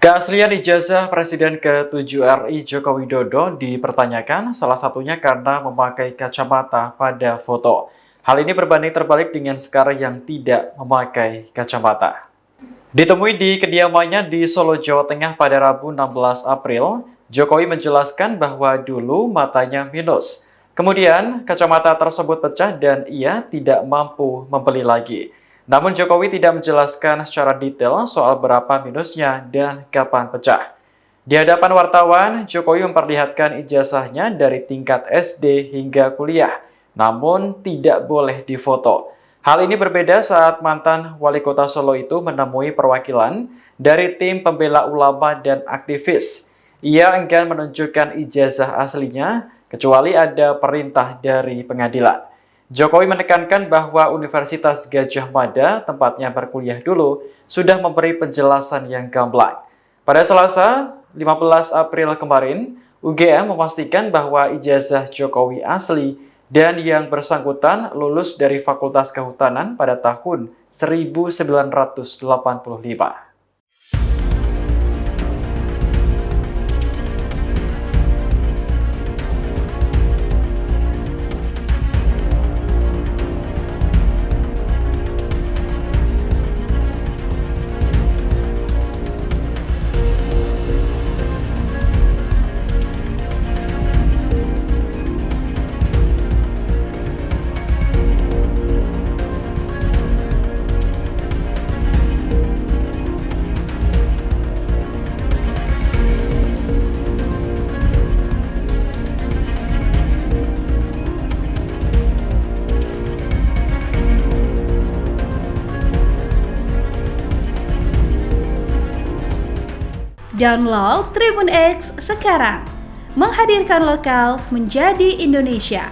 Keaslian ijazah Presiden ke-7 RI Joko Widodo dipertanyakan, salah satunya karena memakai kacamata pada foto. Hal ini berbanding terbalik dengan sekarang yang tidak memakai kacamata. Ditemui di kediamannya di Solo, Jawa Tengah pada Rabu 16 April, Jokowi menjelaskan bahwa dulu matanya minus. Kemudian, kacamata tersebut pecah dan ia tidak mampu membeli lagi. Namun Jokowi tidak menjelaskan secara detail soal berapa minusnya dan kapan pecah. Di hadapan wartawan, Jokowi memperlihatkan ijazahnya dari tingkat SD hingga kuliah, namun tidak boleh difoto. Hal ini berbeda saat mantan wali kota Solo itu menemui perwakilan dari tim pembela ulama dan aktivis. Ia enggan menunjukkan ijazah aslinya, kecuali ada perintah dari pengadilan. Jokowi menekankan bahwa Universitas Gadjah Mada, tempatnya berkuliah dulu, sudah memberi penjelasan yang gamblang. Pada Selasa, 15 April kemarin, UGM memastikan bahwa ijazah Jokowi asli dan yang bersangkutan lulus dari Fakultas Kehutanan pada tahun 1985. Download Tribun X sekarang, menghadirkan lokal menjadi Indonesia.